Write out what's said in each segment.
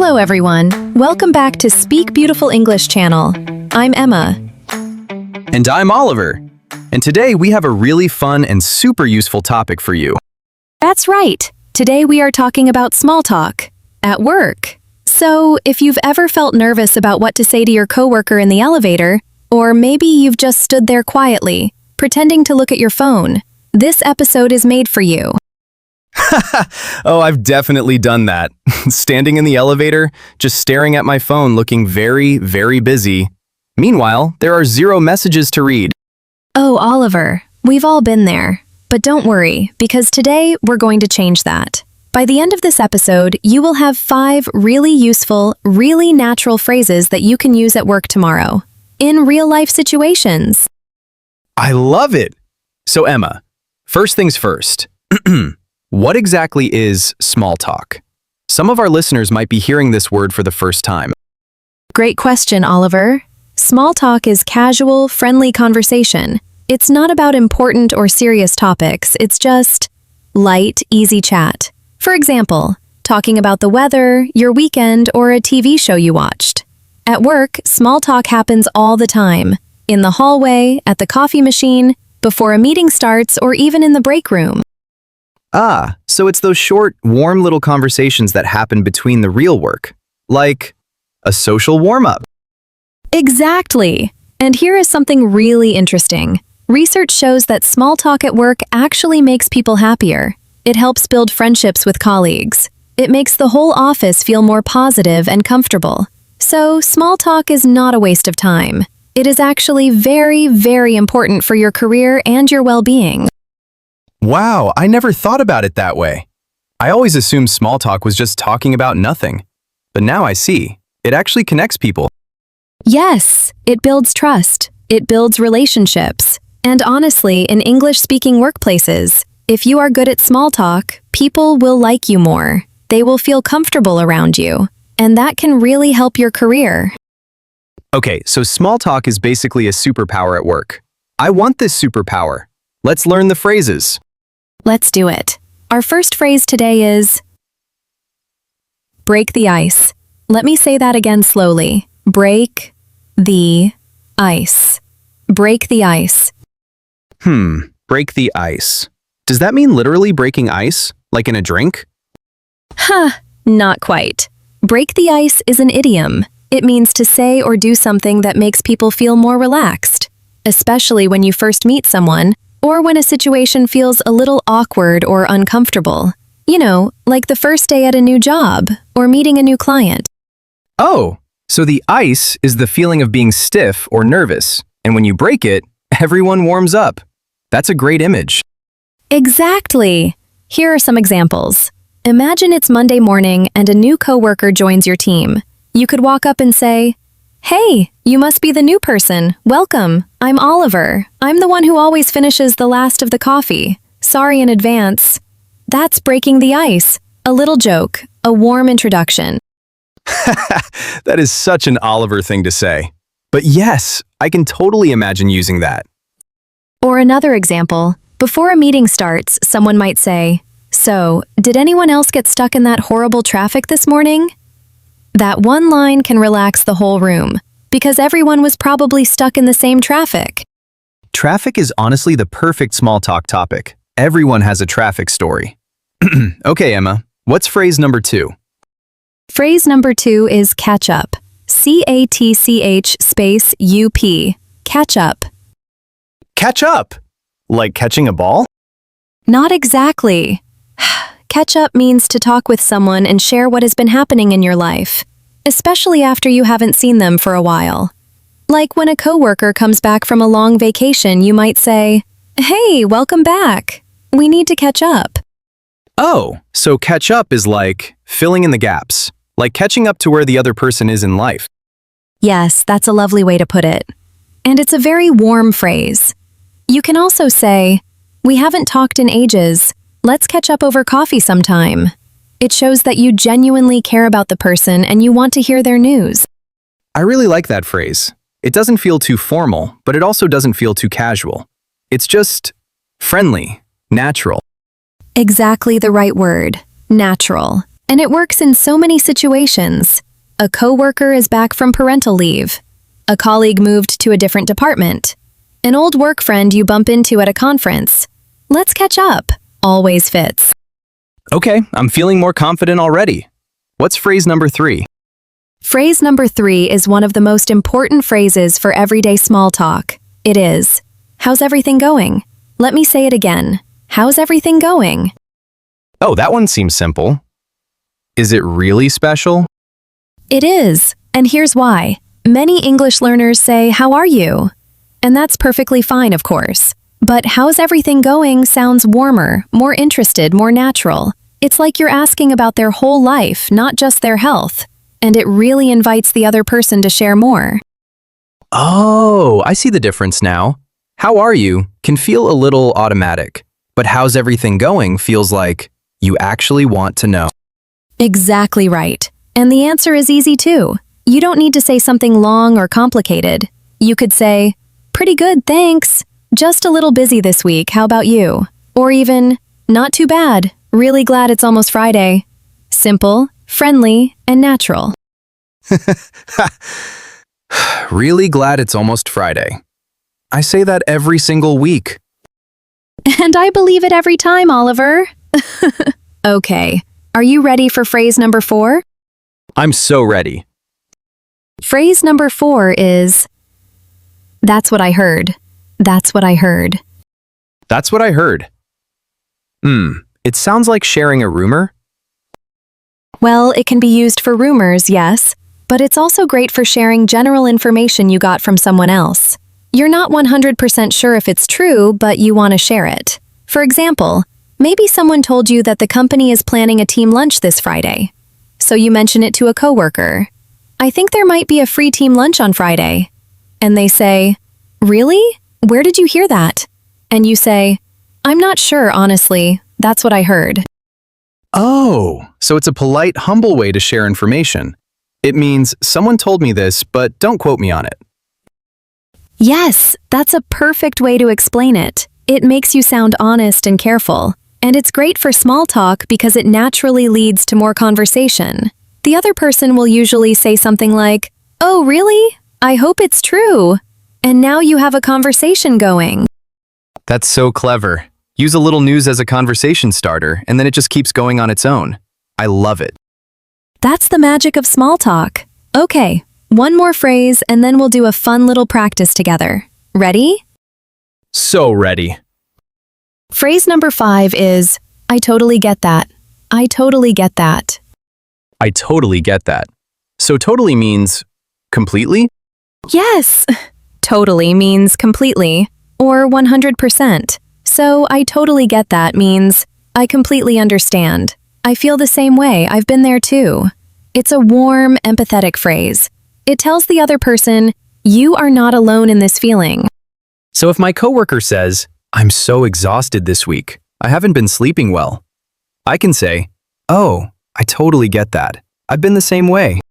Hello everyone, welcome back to Speak Beautiful English channel. I'm Emma. And I'm Oliver. And today we have a really fun and super useful topic for you. That's right, today we are talking about small talk at work. So if you've ever felt nervous about what to say to your coworker in the elevator, or maybe you've just stood there quietly, pretending to look at your phone, this episode is made for you. Oh, I've definitely done that. Standing in the elevator, just staring at my phone looking very, very busy. Meanwhile, there are 0 messages to read. Oh, Oliver, we've all been there. But don't worry, because today we're going to change that. By the end of this episode, you will have 5 really useful, really natural phrases that you can use at work tomorrow, in real-life situations. I love it! So Emma, first things first. What exactly is small talk? Some of our listeners might be hearing this word for the first time. Great question, Oliver. Small talk is casual, friendly conversation. It's not about important or serious topics, it's just light, easy chat. For example, talking about the weather, your weekend, or a TV show you watched. At work, small talk happens all the time. In the hallway, at the coffee machine, before a meeting starts, or even in the break room. Ah, so it's those short, warm little conversations that happen between the real work. Like a social warm-up. Exactly. And here is something really interesting. Research shows that small talk at work actually makes people happier. It helps build friendships with colleagues. It makes the whole office feel more positive and comfortable. So, small talk is not a waste of time. It is actually very, very important for your career and your well-being. Wow, I never thought about it that way. I always assumed small talk was just talking about nothing. But now I see. It actually connects people. Yes, it builds trust. It builds relationships. And honestly, in English-speaking workplaces, if you are good at small talk, people will like you more. They will feel comfortable around you. And that can really help your career. Okay, so small talk is basically a superpower at work. I want this superpower. Let's learn the phrases. Let's do it. Our first phrase today is break the ice. Let me say that again slowly. Break the ice. Break the ice. Break the ice. Does that mean literally breaking ice? Like in a drink? Not quite. Break the ice is an idiom. It means to say or do something that makes people feel more relaxed, especially when you first meet someone or when a situation feels a little awkward or uncomfortable. You know, like the first day at a new job or meeting a new client. Oh, so the ice is the feeling of being stiff or nervous, and when you break it, everyone warms up. That's a great image. Exactly. Here are some examples. Imagine it's Monday morning and a new coworker joins your team. You could walk up and say, "Hey, you must be the new person. Welcome. I'm Oliver. I'm the one who always finishes the last of the coffee. Sorry in advance." That's breaking the ice. A little joke, a warm introduction. That is such an Oliver thing to say. But yes, I can totally imagine using that. Or another example, before a meeting starts, someone might say, "So, did anyone else get stuck in that horrible traffic this morning?" That one line can relax the whole room, because everyone was probably stuck in the same traffic. Traffic is honestly the perfect small talk topic. Everyone has a traffic story. Okay, Emma, what's phrase number 2? Phrase number 2 is catch up. C-A-T-C-H space U-P. Catch up. Catch up! Like catching a ball? Not exactly. Catch up means to talk with someone and share what has been happening in your life, especially after you haven't seen them for a while. Like when a coworker comes back from a long vacation, you might say, "Hey, welcome back. We need to catch up." Oh, so catch up is like filling in the gaps, like catching up to where the other person is in life. Yes, that's a lovely way to put it. And it's a very warm phrase. You can also say, "We haven't talked in ages. Let's catch up over coffee sometime." It shows that you genuinely care about the person and you want to hear their news. I really like that phrase. It doesn't feel too formal, but it also doesn't feel too casual. It's just friendly, natural. Exactly the right word, natural. And it works in so many situations. A coworker is back from parental leave. A colleague moved to a different department. An old work friend you bump into at a conference. Let's catch up. Always fits. Okay, I'm feeling more confident already. What's phrase number 3? Phrase number 3 is one of the most important phrases for everyday small talk. It is, how's everything going? Let me say it again. How's everything going? Oh, that one seems simple. Is it really special? It is, and here's why. Many English learners say, how are you? And that's perfectly fine, of course. But how's everything going sounds warmer, more interested, more natural. It's like you're asking about their whole life, not just their health. And it really invites the other person to share more. Oh, I see the difference now. How are you can feel a little automatic, but how's everything going feels like you actually want to know. Exactly right. And the answer is easy too. You don't need to say something long or complicated. You could say, pretty good, thanks. Just a little busy this week, how about you? Or even, not too bad, really glad it's almost Friday. Simple, friendly, and natural. Really glad it's almost Friday. I say that every single week. And I believe it every time, Oliver. Okay, are you ready for phrase number 4? I'm so ready. Phrase number 4 is, that's what I heard. That's what I heard. That's what I heard. It sounds like sharing a rumor. Well, it can be used for rumors, yes, but it's also great for sharing general information you got from someone else. You're not 100% sure if it's true, but you want to share it. For example, maybe someone told you that the company is planning a team lunch this Friday. So you mention it to a coworker. I think there might be a free team lunch on Friday. And they say, really? Where did you hear that? And you say, I'm not sure, honestly. That's what I heard. Oh, so it's a polite, humble way to share information. It means someone told me this, but don't quote me on it. Yes, that's a perfect way to explain it. It makes you sound honest and careful. And it's great for small talk because it naturally leads to more conversation. The other person will usually say something like, oh, really? I hope it's true. And now you have a conversation going. That's so clever. Use a little news as a conversation starter, and then it just keeps going on its own. I love it. That's the magic of small talk. Okay, one more phrase and then we'll do a fun little practice together. Ready? So ready. Phrase number 5 is, I totally get that. I totally get that. I totally get that. So totally means completely? Yes, totally means completely, or 100%. So I totally get that means, I completely understand. I feel the same way, I've been there too. It's a warm, empathetic phrase. It tells the other person, you are not alone in this feeling. So if my coworker says, I'm so exhausted this week, I haven't been sleeping well, I can say, oh, I totally get that. I've been the same way.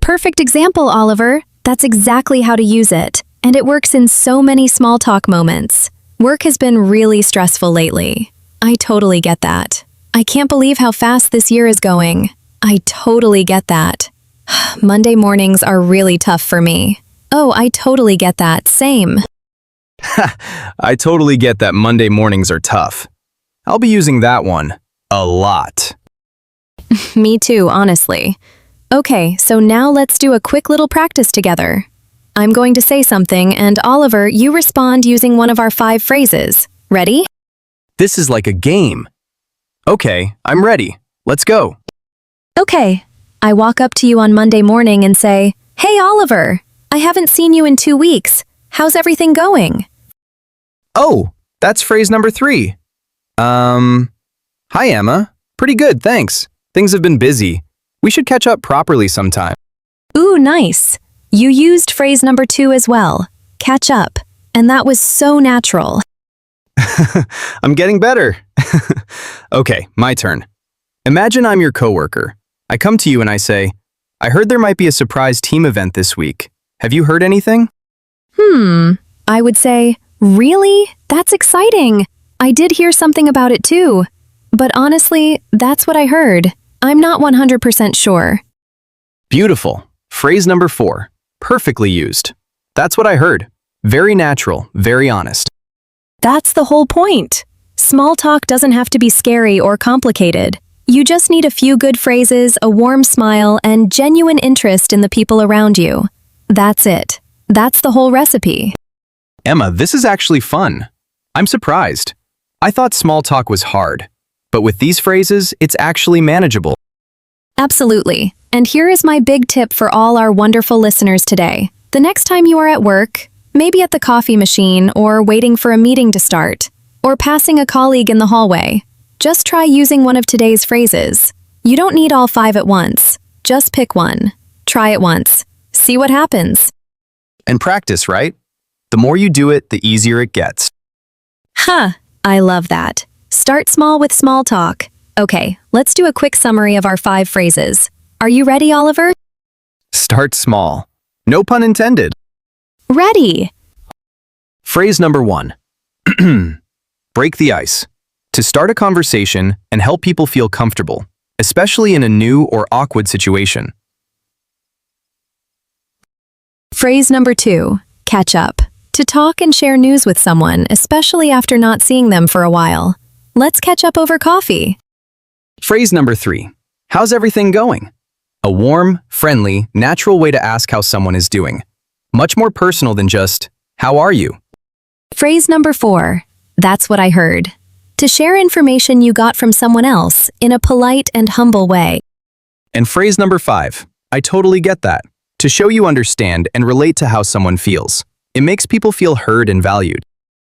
Perfect example, Oliver. That's exactly how to use it. And it works in so many small talk moments. Work has been really stressful lately. I totally get that. I can't believe how fast this year is going. I totally get that. Monday mornings are really tough for me. Oh, I totally get that. Same. I totally get that Monday mornings are tough. I'll be using that one a lot. Me too, honestly. Okay, so now let's do a quick little practice together. I'm going to say something, and Oliver, you respond using one of our 5 phrases. Ready? This is like a game. Okay, I'm ready. Let's go. Okay. I walk up to you on Monday morning and say, hey, Oliver, I haven't seen you in 2 weeks. How's everything going? Oh, that's phrase number 3. Hi, Emma. Pretty good, thanks. Things have been busy. We should catch up properly sometime. Ooh, nice. You used phrase number 2 as well. Catch up. And that was so natural. I'm getting better. Okay, my turn. Imagine I'm your coworker. I come to you and I say, I heard there might be a surprise team event this week. Have you heard anything? I would say, really? That's exciting. I did hear something about it too. But honestly, that's what I heard. I'm not 100% sure. Beautiful. Phrase number 4. Perfectly used. That's what I heard. Very natural, very honest. That's the whole point. Small talk doesn't have to be scary or complicated. You just need a few good phrases, a warm smile, and genuine interest in the people around you. That's it. That's the whole recipe. Emma, this is actually fun. I'm surprised. I thought small talk was hard, but with these phrases, it's actually manageable. Absolutely. And here is my big tip for all our wonderful listeners today. The next time you are at work, maybe at the coffee machine or waiting for a meeting to start, or passing a colleague in the hallway, just try using one of today's phrases. You don't need all 5 at once. Just pick one. Try it once. See what happens. And practice, right? The more you do it, the easier it gets. Huh, I love that. Start small with small talk. Okay, let's do a quick summary of our 5 phrases. Are you ready, Oliver? Start small. No pun intended. Ready. Phrase number 1. Break the ice. To start a conversation and help people feel comfortable, especially in a new or awkward situation. Phrase number 2. Catch up. To talk and share news with someone, especially after not seeing them for a while. Let's catch up over coffee. Phrase number 3. How's everything going? A warm, friendly, natural way to ask how someone is doing. Much more personal than just, how are you? Phrase number 4. That's what I heard. To share information you got from someone else in a polite and humble way. And phrase number 5. I totally get that. To show you understand and relate to how someone feels. It makes people feel heard and valued.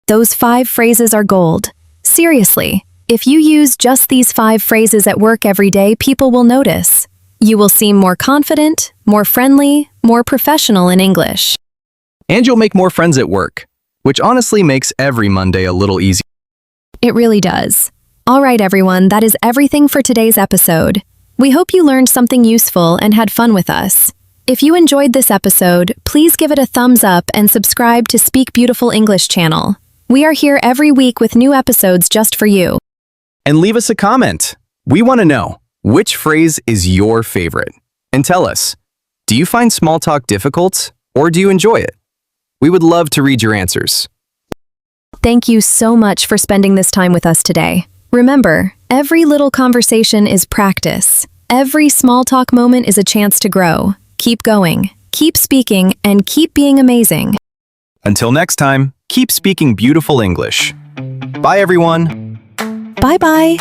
Those 5 phrases are gold. Seriously, if you use just these 5 phrases at work every day, people will notice. You will seem more confident, more friendly, more professional in English. And you'll make more friends at work, which honestly makes every Monday a little easier. It really does. All right, everyone, that is everything for today's episode. We hope you learned something useful and had fun with us. If you enjoyed this episode, please give it a thumbs up and subscribe to Speak Beautiful English channel. We are here every week with new episodes just for you. And leave us a comment. We want to know, which phrase is your favorite? And tell us, do you find small talk difficult or do you enjoy it? We would love to read your answers. Thank you so much for spending this time with us today. Remember, every little conversation is practice. Every small talk moment is a chance to grow. Keep going, keep speaking, and keep being amazing. Until next time, keep speaking beautiful English. Bye, everyone. Bye-bye.